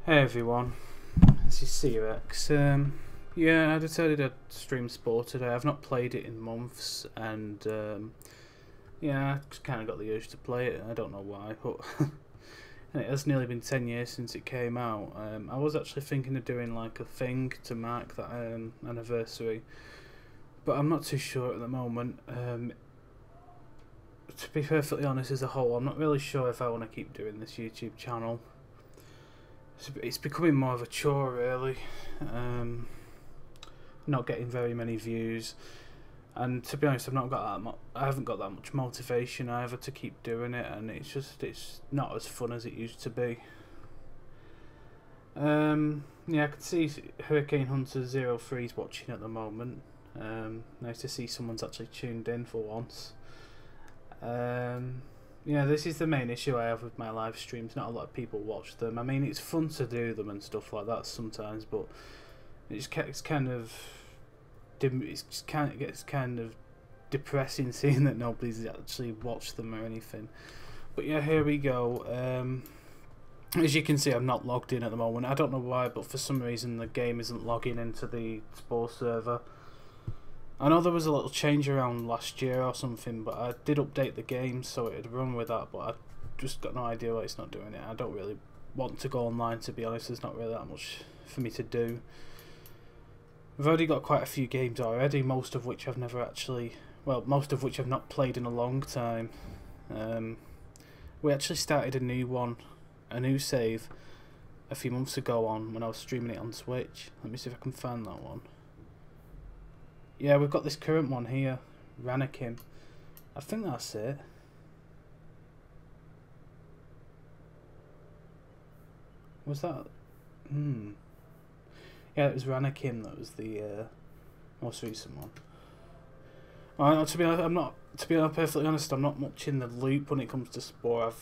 Hey everyone, this is C-Rex. Yeah, I decided I'd stream Spore today. I've not played it in months, and yeah, I just kind of got the urge to play it. I don't know why, but and it has nearly been 10 years since it came out. I was actually thinking of doing like a thing to mark that anniversary, but I'm not too sure at the moment. To be perfectly honest, as a whole, I'm not really sure if I want to keep doing this YouTube channel. It's becoming more of a chore, really. Not getting very many views, and to be honest, I haven't got that much motivation either to keep doing it, and it's not as fun as it used to be. Yeah, I can see Hurricane Hunter 03 is watching at the moment. Nice to see someone's actually tuned in for once. Yeah, this is the main issue I have with my live streams. Not a lot of people watch them. I mean, it's fun to do them and stuff like that sometimes, but it gets kind of depressing seeing that nobody's actually watched them or anything. But yeah, here we go. As you can see, I'm not logged in at the moment. I don't know why, but for some reason the game isn't logging into the Spore server. I know there was a little change around last year or something, but I did update the game so it'd run with that, but I just got no idea why it's not doing it. I don't really want to go online, to be honest. There's not really that much for me to do. I've already got quite a few games already, most of which I've never actually, well, most of which I've not played in a long time. We actually started a new save a few months ago when I was streaming it on Twitch. Let me see if I can find that one. Yeah, we've got this current one here, Ranakim. I think that's it. Was that? Yeah, it was Ranakim that was the most recent one. Well, to be perfectly honest, I'm not much in the loop when it comes to Spore.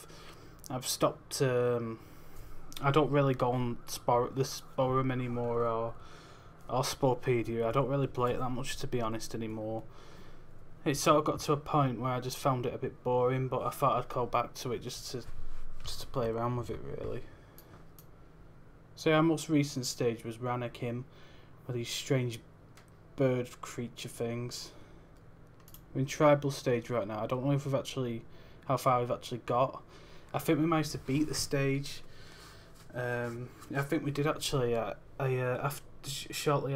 I've stopped. I don't really go on the Sporum anymore, or Sporepedia. I don't really play it that much, to be honest, anymore. It sort of got to a point where I just found it a bit boring, but I thought I'd go back to it just to play around with it, really. So our most recent stage was Ranakim, with these strange bird creature things. We're in tribal stage right now. I don't know if how far we've actually got. I think we managed to beat the stage. I think we did actually. Shortly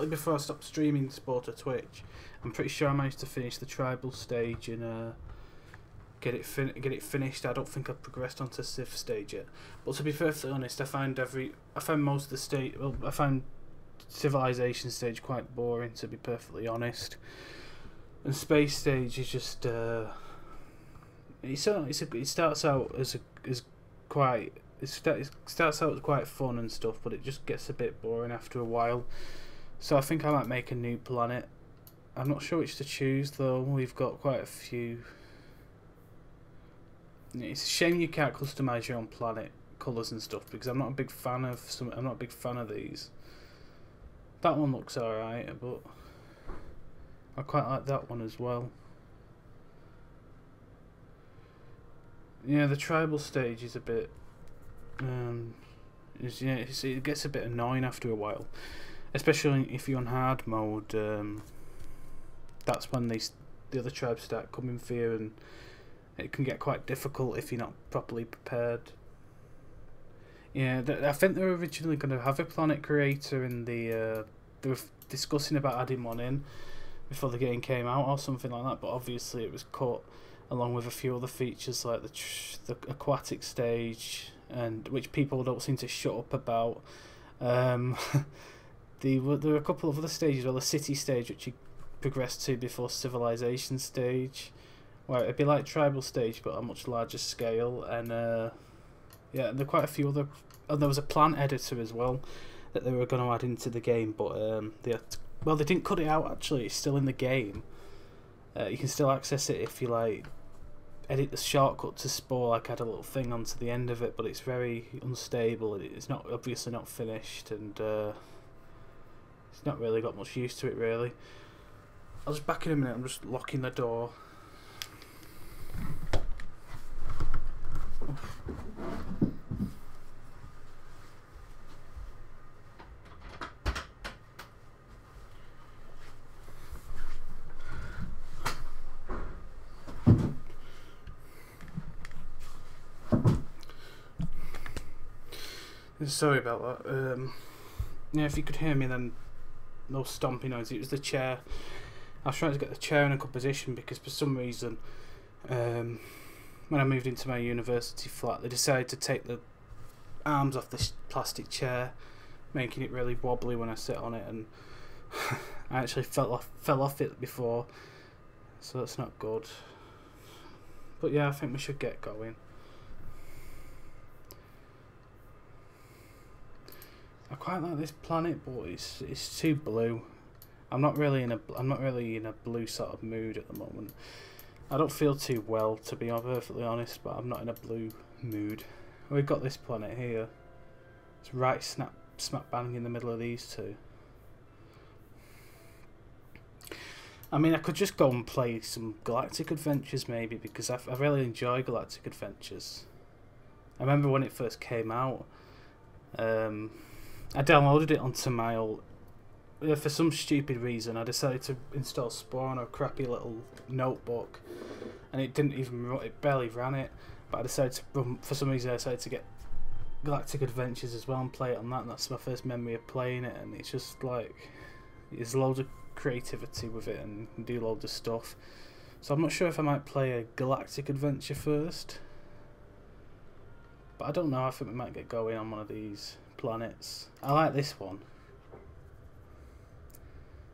before I stopped streaming Spore to Twitch, I'm pretty sure I managed to finish the tribal stage and get it finished. I don't think I've progressed onto Civ stage yet. But to be perfectly honest, I found most of the stage. Well, I found civilization stage quite boring, to be perfectly honest. And space stage is just it starts out as quite. It starts out quite fun and stuff, but it just gets a bit boring after a while. So I think I might make a new planet. I'm not sure which to choose though. We've got quite a few. It's a shame you can't customize your own planet colours and stuff, because I'm not a big fan of these. That one looks alright, but I quite like that one as well. Yeah, the tribal stage is a bit. It gets a bit annoying after a while, especially if you're on hard mode. That's when the other tribes start coming for you, and it can get quite difficult if you're not properly prepared. Yeah, I think they were originally going to have a planet creator in the. They were discussing about adding one in before the game came out or something like that, but obviously it was cut, along with a few other features like the aquatic stage, and which people don't seem to shut up about. There were a couple of other stages, well, the city stage, which you progress to before civilization stage, where it'd be like tribal stage but a much larger scale, and yeah, and there are quite a few other. And there was a plant editor as well that they were going to add into the game, but they didn't cut it out. Actually, it's still in the game. You can still access it if you like edit the shortcut to Spore. Like, add a little thing onto the end of it, but it's very unstable. It's obviously not finished, and it's not really got much use to it, really. I'll just back in a minute. I'm just locking the door. Oof. Sorry about that. Yeah, if you could hear me then, no stomping noise. It was the chair. I was trying to get the chair in a good position because for some reason, when I moved into my university flat, they decided to take the arms off this plastic chair, making it really wobbly when I sit on it, and I actually fell off it before, so that's not good. But yeah, I think we should get going. I quite like this planet, but it's too blue. I'm not really in a blue sort of mood at the moment. I don't feel too well, to be perfectly honest, but I'm not in a blue mood. We've got this planet here. It's right smack bang in the middle of these two. I mean, I could just go and play some Galactic Adventures maybe, because I really enjoy Galactic Adventures. I remember when it first came out, I downloaded it onto my old... for some stupid reason, I decided to install SPORE on a crappy little notebook, and it barely ran it. But I decided to, for some reason, I decided to get Galactic Adventures as well and play it on that. And that's my first memory of playing it, and it's just like there's loads of creativity with it, and you can do loads of stuff. So I'm not sure if I might play a Galactic Adventure first, but I don't know. I think we might get going on one of these planets. I like this one,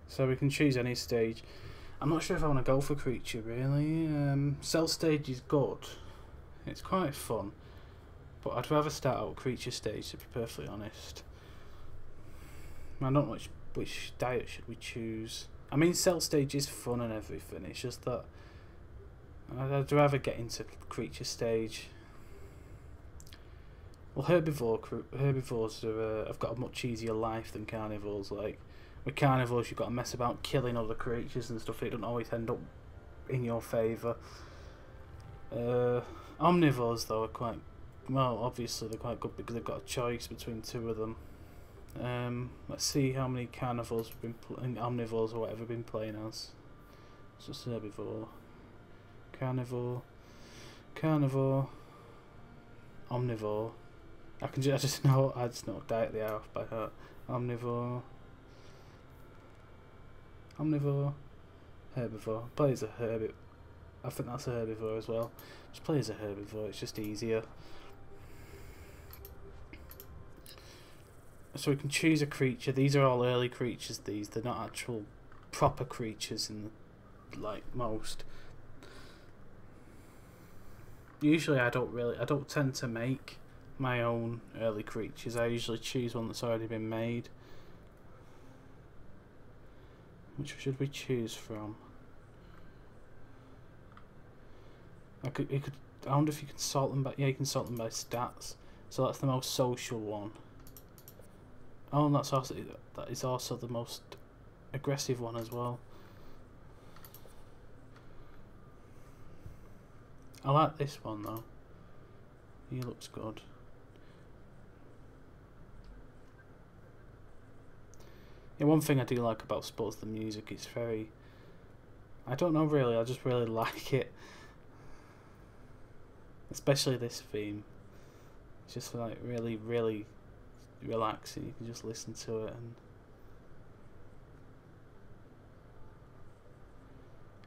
so we can choose any stage. I'm not sure if I want to go for creature really. Cell stage is good. It's quite fun, but I'd rather start out creature stage, to be perfectly honest. I don't know which diet should we choose. I mean, cell stage is fun and everything. It's just that I'd rather get into creature stage. Well, herbivores have got a much easier life than carnivores. Like with carnivores, you've got to mess about killing other creatures and stuff. It doesn't always end up in your favour. Omnivores though are quite, well, obviously they're quite good because they've got a choice between two of them. Let's see how many carnivores omnivores or whatever been playing as. It's just herbivore, carnivore, omnivore. I just know diet the hour off by heart. Omnivore, herbivore. Play as a herbivore. I think that's a herbivore as well. Just play as a herbivore, it's just easier. So we can choose a creature. These are all early creatures, they're not actual proper creatures in like most. Usually I don't tend to make my own early creatures. I usually choose one that's already been made. Which should we choose from? I wonder if you can sort them by... Yeah, you can sort them by stats. So that's the most social one. Oh, and that is also the most aggressive one as well. I like this one though. He looks good. Yeah, one thing I do like about SPORE is the music. It's very... I don't know really, I just really like it. Especially this theme. It's just like really, really relaxing. You can just listen to it, and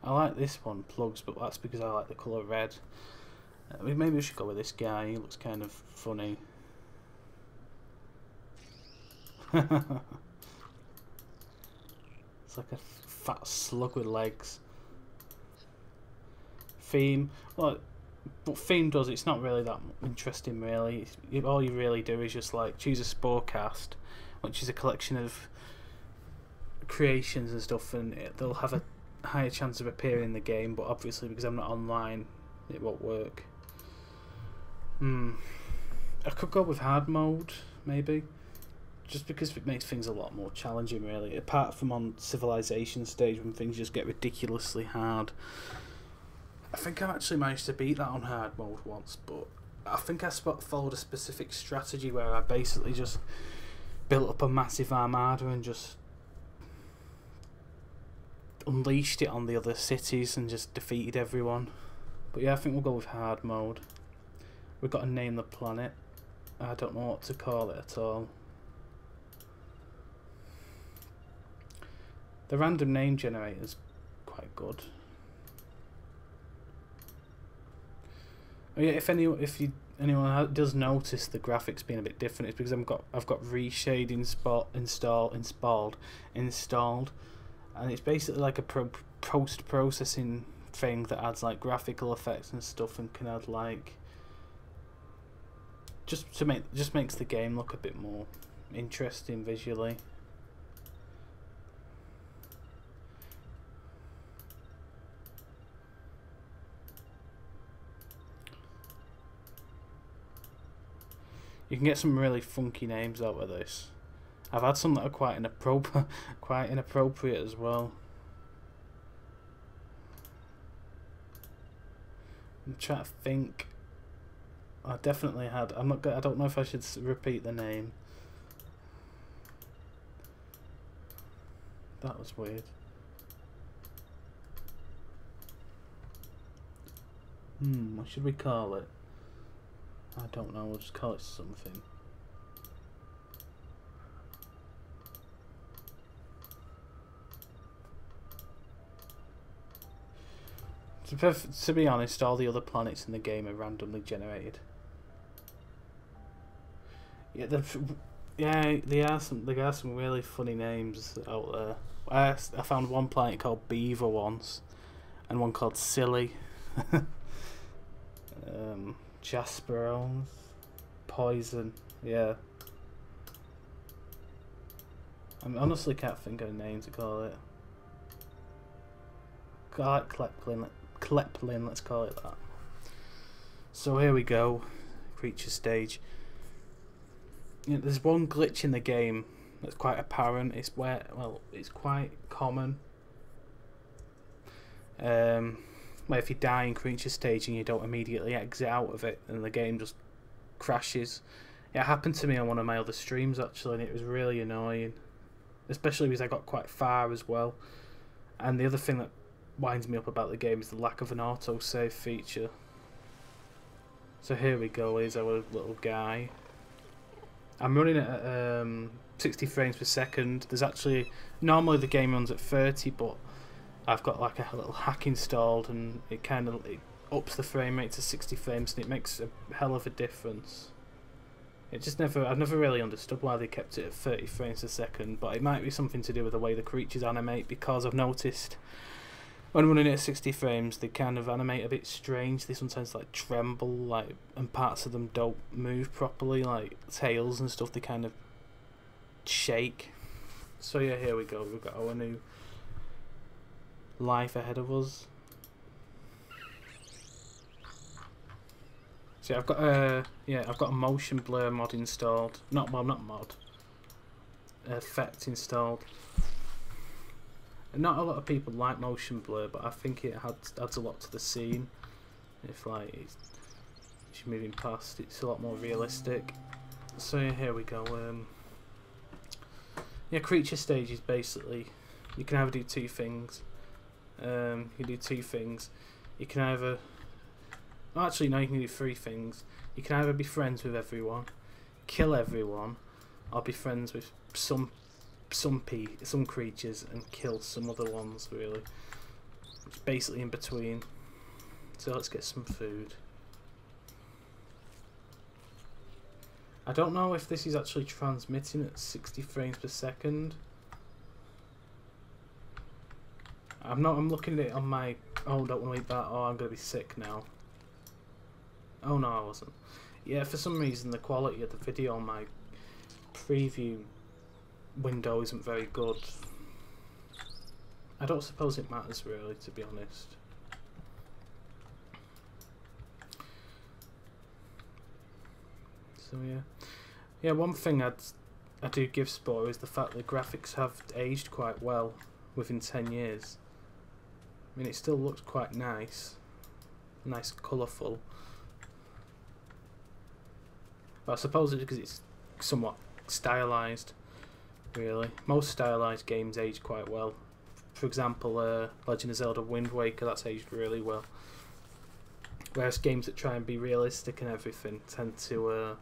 I like this one, Plugs, but that's because I like the colour red. Maybe we should go with this guy. He looks kind of funny. It's like a fat slug with legs. Theme, well, what theme does, it's not really that interesting really. All you really do is just like choose a SPORE cast, which is a collection of creations and stuff, and they'll have a higher chance of appearing in the game, but obviously because I'm not online it won't work. I could go with hard mode maybe, just because it makes things a lot more challenging really, apart from on civilization stage when things just get ridiculously hard. I think I actually managed to beat that on hard mode once, but I think I followed a specific strategy where I basically just built up a massive armada and just unleashed it on the other cities and just defeated everyone. But yeah, I think we'll go with hard mode. We've got to name the planet. I don't know what to call it at all. The random name generator's quite good. Oh yeah, if anyone does notice the graphics being a bit different, it's because I've got reshade installed, and it's basically like a post processing thing that adds like graphical effects and stuff, and can add like just makes the game look a bit more interesting visually. You can get some really funky names out of this. I've had some that are quite inappropriate as well. I'm trying to think. I definitely had. I don't know if I should repeat the name. That was weird. What should we call it? I don't know, we'll just call it something. To be honest, all the other planets in the game are randomly generated. Yeah, there are some really funny names out there. I found one planet called Beaver once, and one called Silly. Jasperons, Poison, yeah. I honestly can't think of a name to call it. I like Kleplin, let's call it that. So here we go, creature stage. You know, there's one glitch in the game that's quite apparent. It's quite common. Where if you die in creature stage and you don't immediately exit out of it, and the game just crashes. It happened to me on one of my other streams actually, and it was really annoying, especially because I got quite far as well. And the other thing that winds me up about the game is the lack of an autosave feature. So here we go, here's our little guy. I'm running at 60 frames per second. There's actually, normally the game runs at 30, but I've got like a little hack installed, and it ups the frame rate to 60 frames, and it makes a hell of a difference. I've never really understood why they kept it at 30 frames a second, but it might be something to do with the way the creatures animate, because I've noticed when running it at 60 frames they kind of animate a bit strange. They sometimes like tremble, and parts of them don't move properly, like tails and stuff, they kind of shake. So yeah, here we go, we've got our new life ahead of us. So I've got a motion blur mod installed. Not mod. Effect installed. And not a lot of people like motion blur, but I think it adds a lot to the scene. If you're moving past, it's a lot more realistic. So yeah, here we go. Yeah, creature stage is basically, you can either do two things. You can do two things. You can either, well, actually no, you can do three things. You can either be friends with everyone, kill everyone, or be friends with some creatures and kill some other ones. Really, it's basically in between. So let's get some food. I don't know if this is actually transmitting at 60 frames per second. I'm looking at it on my... Oh, don't want to eat that. Oh, I'm going to be sick now. Oh, no, I wasn't. Yeah, for some reason, the quality of the video on my preview window isn't very good. I don't suppose it matters, really, to be honest. So, yeah. Yeah, one thing I do give SPORE is the fact that the graphics have aged quite well within 10 years. I mean, it still looks quite nice, colourful. But I suppose it's because it's somewhat stylised, really. Most stylised games age quite well. For example, Legend of Zelda Wind Waker, that's aged really well. Whereas games that try and be realistic and everything tend to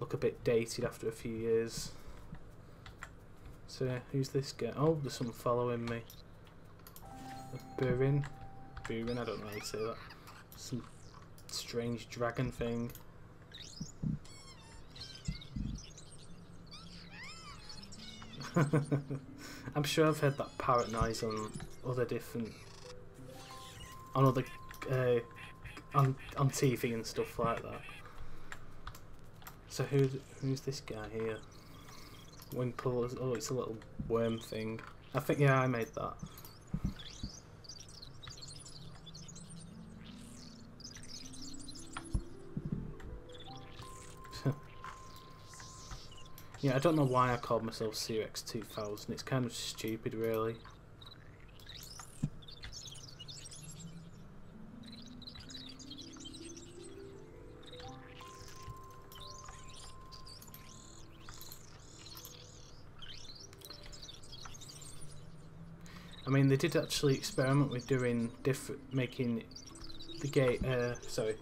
look a bit dated after a few years. So yeah, who's this guy? Oh, there's someone following me. A Burin. Burin, I don't know how you say that. Some strange dragon thing. I'm sure I've heard that parrot noise on other different, on other, on TV and stuff like that. So who's this guy here? Winkle. Oh, it's a little worm thing. I think, yeah, I made that. Yeah, I don't know why I called myself Cerex 2000. It's kind of stupid, really. I mean, they did actually experiment with doing making the game. Sorry,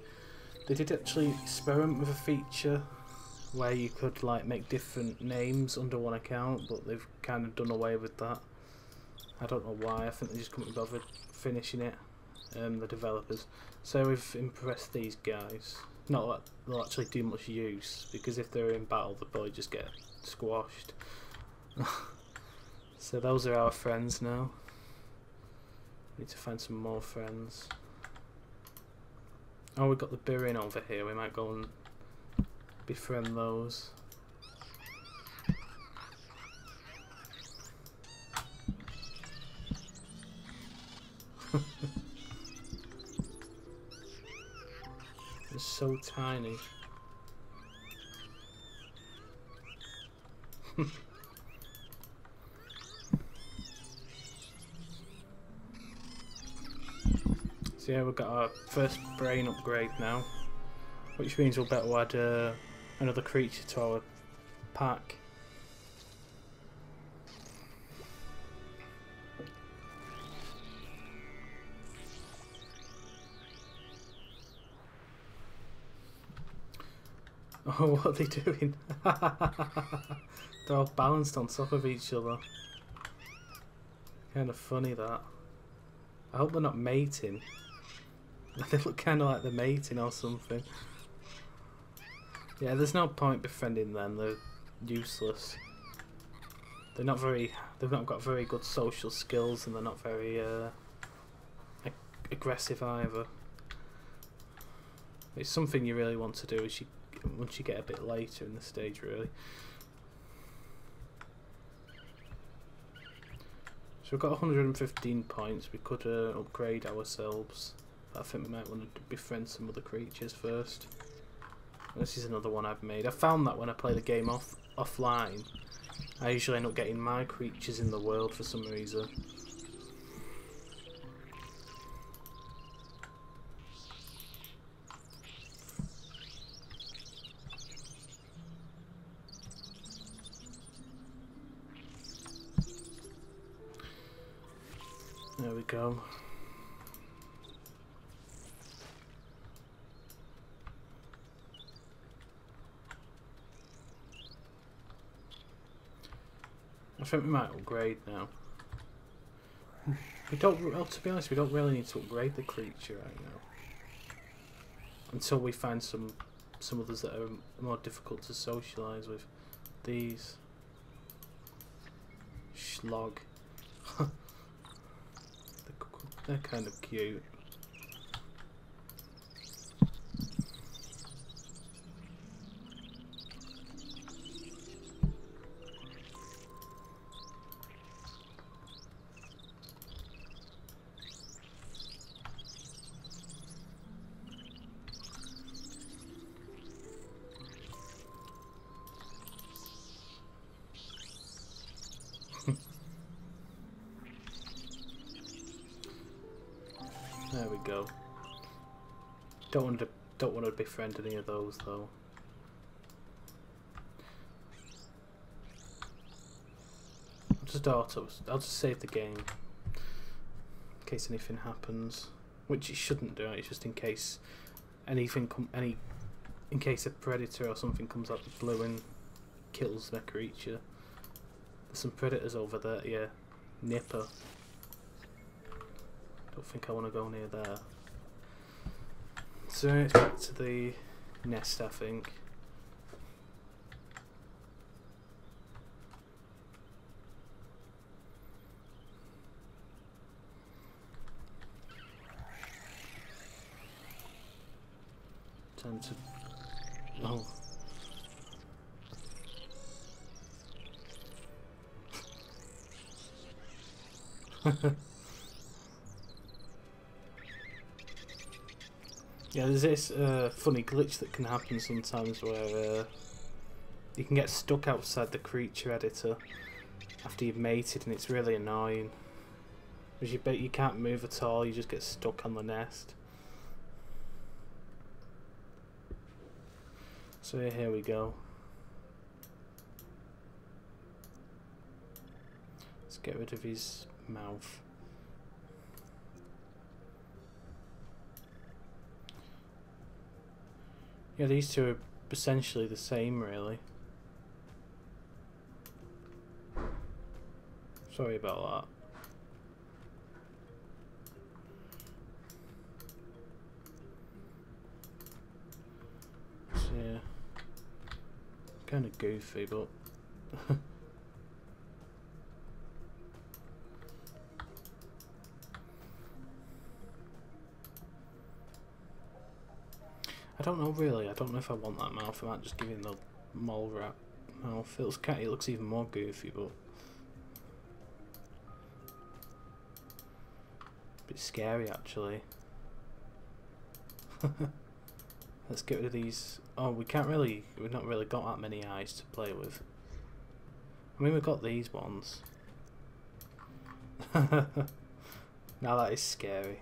they did actually experiment with a feature where you could like make different names under one account, but they've kind of done away with that. I don't know why. I think they just couldn't be bothered finishing it. The developers. So we've impressed these guys. Not that they'll actually do much use, because if they're in battle, they'll probably just get squashed. So those are our friends now. Need to find some more friends. Oh, we've got the Burin over here. We might go and befriend those. They're so tiny. So yeah, we've got our first brain upgrade now, which means we'll better add another creature to our pack. Oh, what are they doing? They're all balanced on top of each other. Kind of funny that. I hope they're not mating. They look kind of like they're mating or something. Yeah, there's no point befriending them. They're useless. They're not very. They've not got very good social skills, and they're not very aggressive either. It's something you really want to do as once you get a bit later in the stage, really. So we've got 115 points. We could upgrade ourselves. But I think we might want to befriend some other creatures first. This is another one I've made. I found that when I play the game offline, I usually end up getting my creatures in the world for some reason. There we go. I think we might upgrade now. We don't. Well, to be honest, we don't really need to upgrade the creature right now until we find some others that are more difficult to socialise with. These Schlog. They're kind of cute. There we go. Don't want to befriend any of those though. I'll just save the game in case anything happens, which it shouldn't do. It's just in case any in case a predator or something comes out the blue and kills the creature. There's some predators over there, yeah. Nipper. Don't think I want to go near there. So it's back to the nest, I think. Time to... oh. Yeah, there's this funny glitch that can happen sometimes where you can get stuck outside the creature editor after you've mated, and it's really annoying. Because you can't move at all, you just get stuck on the nest. So here we go. Let's get rid of his mouth. Yeah, these two are essentially the same, really. Sorry about that. So, yeah. Kind of goofy, but... I don't know really. I don't know if I want that mouth. I might just give him the mole rat mouth. It looks even more goofy, but a bit scary actually. Let's get rid of these. Oh, we've not really got that many eyes to play with. I mean, we've got these ones. Now that is scary.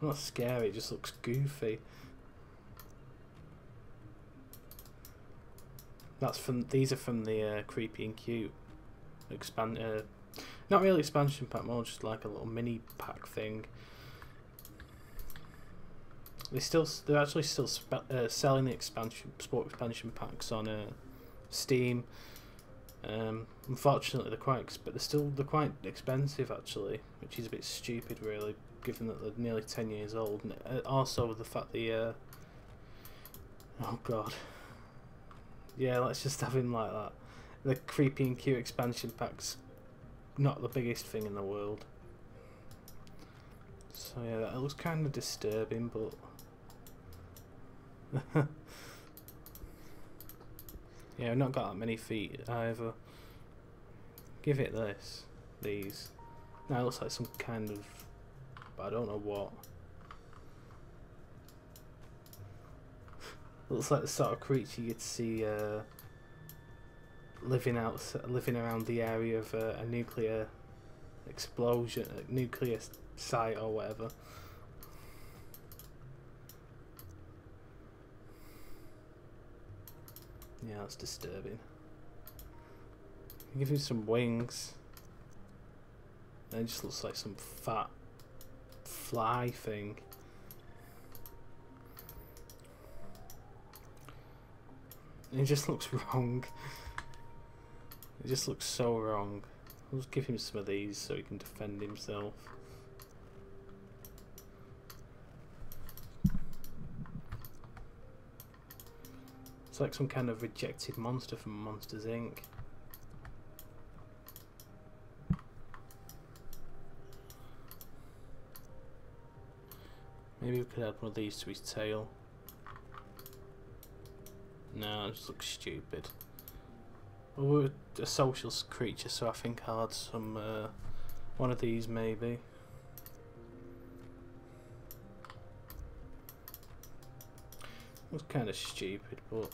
Not scary, it just looks goofy. These are from the Creepy and Cute not really expansion pack, more just like a little mini pack thing. They're actually still selling the sport expansion packs on Steam. Unfortunately, they're quite expensive actually, which is a bit stupid really, given that they're nearly 10 years old, and also with the fact the oh god, yeah, let's just have him like that. The Creepy and Cute expansion pack's not the biggest thing in the world, so yeah, that looks kind of disturbing, but yeah, I've not got that many feet either. Give it these. Now it looks like some kind of, but I don't know what. Looks like the sort of creature you'd see living around the area of a nuclear explosion, a nuclear site or whatever. Yeah, that's disturbing. Give him some wings. And it just looks like some fat fly thing. It just looks wrong. It just looks so wrong. I'll just give him some of these so he can defend himself. It's like some kind of rejected monster from Monsters Inc. Maybe we could add one of these to his tail. No, it just looks stupid. Well, we're a social creature, so I think I'll add some, one of these maybe. Looks kind of stupid, but...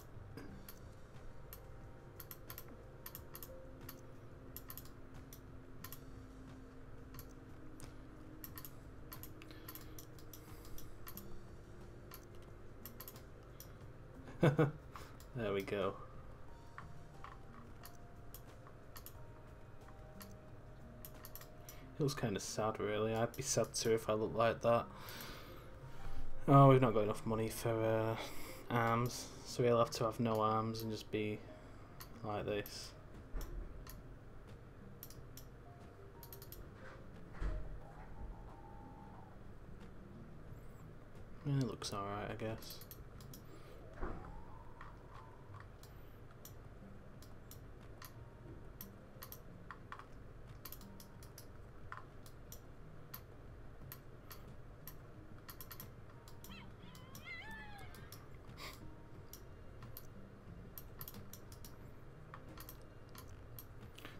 there we go. It was kind of sad really. I'd be sad too if I looked like that. Oh, we've not got enough money for arms, so we'll have to have no arms and just be like this. Yeah, it looks alright, I guess.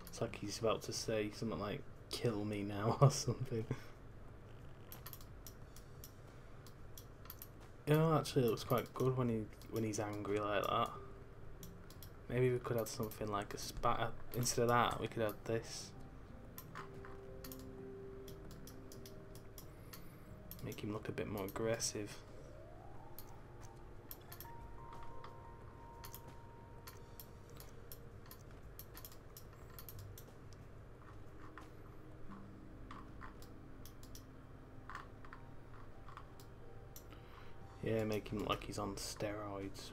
It's like he's about to say something like, "Kill me now," or something. You know, actually, it looks quite good when he's angry like that. Maybe we could add something like a spatter. Instead of that, we could add this. Make him look a bit more aggressive. Yeah, make him look like he's on steroids.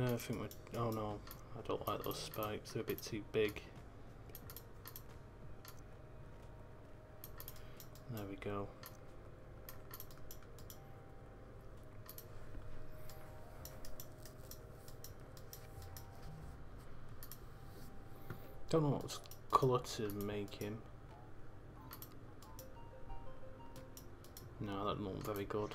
I think we're... Oh no, I don't like those spikes, they're a bit too big. There we go. Don't know what colour to make him. No, that doesn't look very good.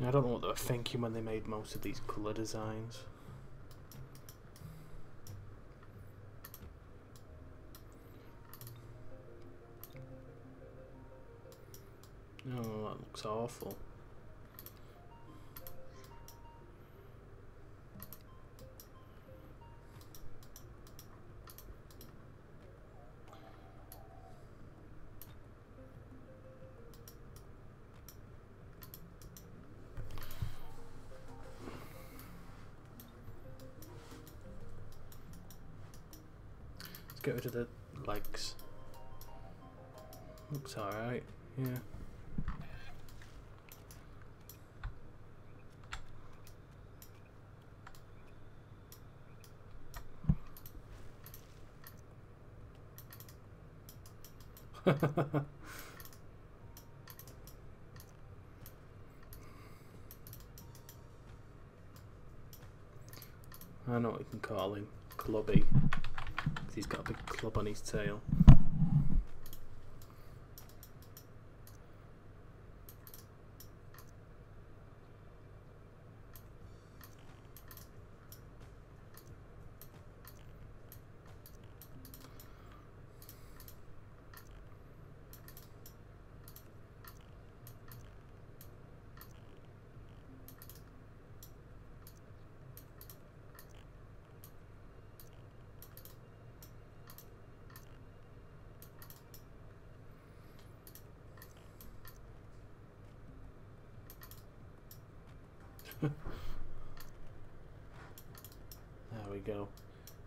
I don't know what they were thinking when they made most of these colour designs. Oh, that looks awful. Let's get rid of the legs. Looks alright, yeah. I know what we can call him, Clubby, because he's got a big club on his tail. There we go.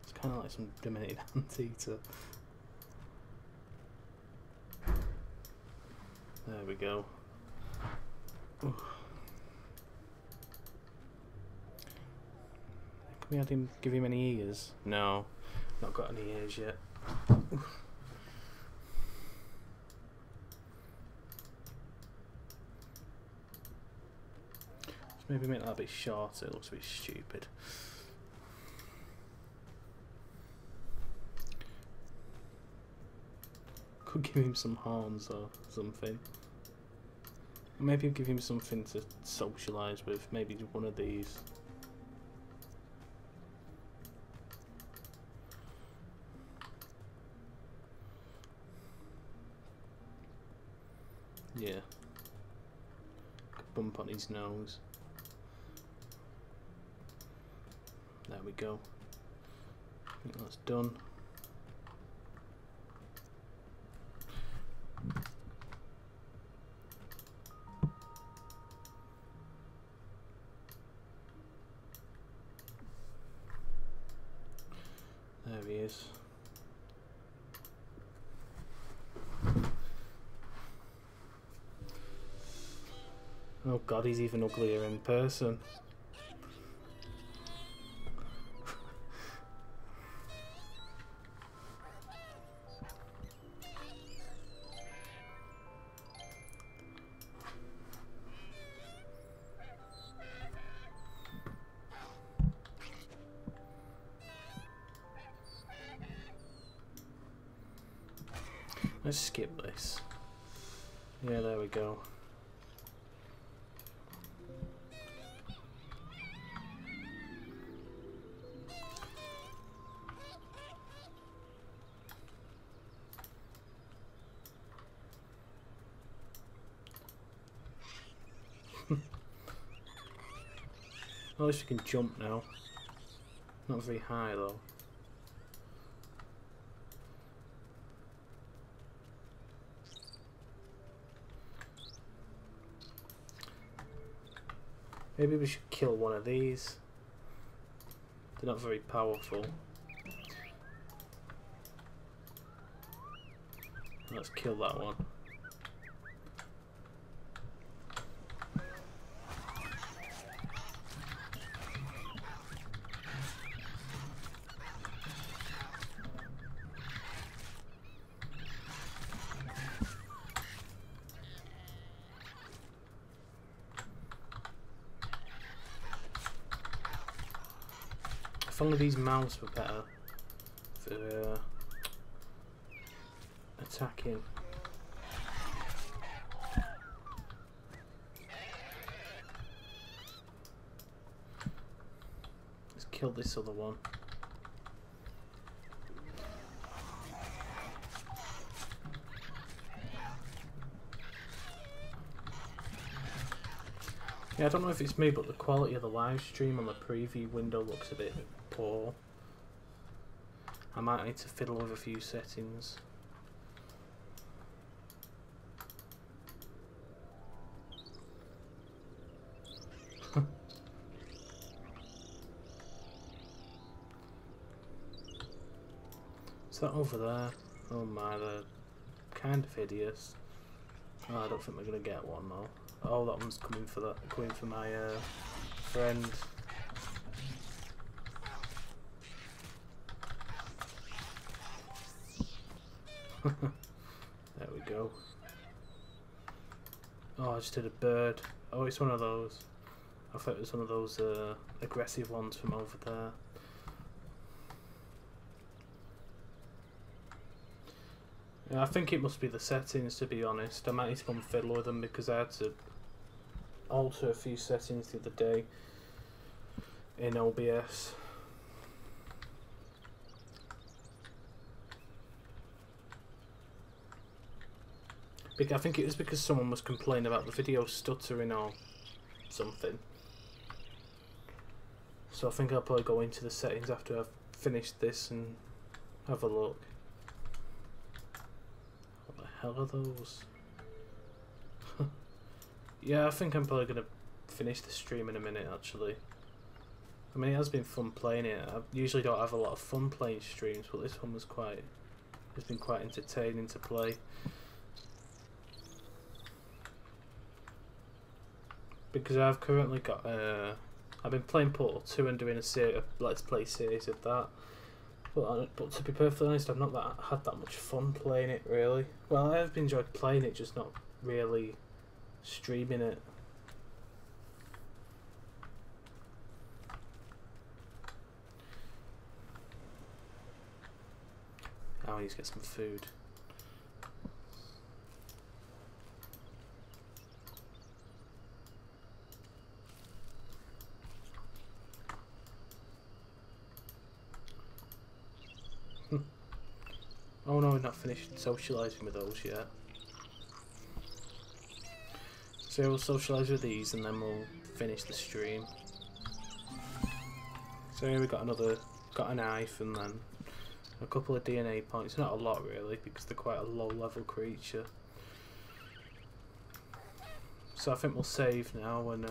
It's kind of like some diminuted anteater. There we go. Ooh. Can we add him, give him any ears? No, not got any ears yet. Ooh. Let's maybe make that a bit shorter, it looks a bit stupid. Could give him some horns or something. Maybe give him something to socialise with, maybe one of these. Yeah. bump on his nose. There we go. I think that's done. There he is. Oh god, he's even uglier in person. Let's skip this. Yeah, there we go. At least you can jump now. Not very high though. Maybe we should kill one of these. They're not very powerful. Let's kill that one. If only these mounts were better for attacking. Let's kill this other one. Yeah, I don't know if it's me, but the quality of the live stream on the preview window looks a bit poor. I might need to fiddle with a few settings. Is that over there? Oh my, they're kind of hideous. Oh, I don't think we're gonna get one though. Oh, that one's coming for my friend. There we go. Oh, I just did a bird. Oh, it's one of those. I thought it was one of those aggressive ones from over there. Yeah, I think it must be the settings, to be honest. I might need to come fiddle with them because I had to alter a few settings the other day in OBS. I think it was because someone was complaining about the video stuttering or something. So I think I'll probably go into the settings after I've finished this and have a look. What the hell are those? Yeah, I think I'm probably going to finish the stream in a minute actually. I mean, it has been fun playing it. I usually don't have a lot of fun playing streams, but this one was it's been quite entertaining to play. Because I've currently got I've been playing Portal 2 and doing a Let's Play series of that. But to be perfectly honest, I've not had that much fun playing it really. Well, I have enjoyed playing it, just not really streaming it. I need to get some food. Oh no, we're not finished socialising with those yet. So we'll socialise with these and then we'll finish the stream. So here we got a knife and then a couple of DNA points. Not a lot really, because they're quite a low level creature. So I think we'll save now and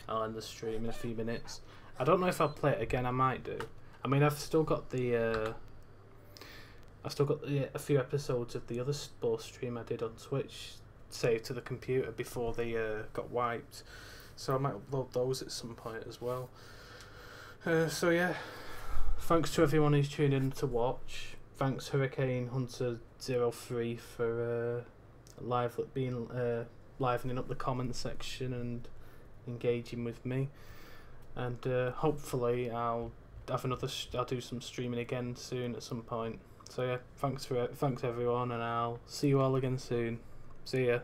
I'll end the stream in a few minutes. I don't know if I'll play it again. I might do. I mean, I've still got a few episodes of the other SPORE stream I did on Twitch saved to the computer before they got wiped, so I might upload those at some point as well. So yeah, thanks to everyone who's tuned in to watch. Thanks Hurricane Hunter 03 for livening up the comment section and engaging with me, and hopefully I'll do some streaming again soon at some point. So yeah, thanks everyone, and I'll see you all again soon. See ya.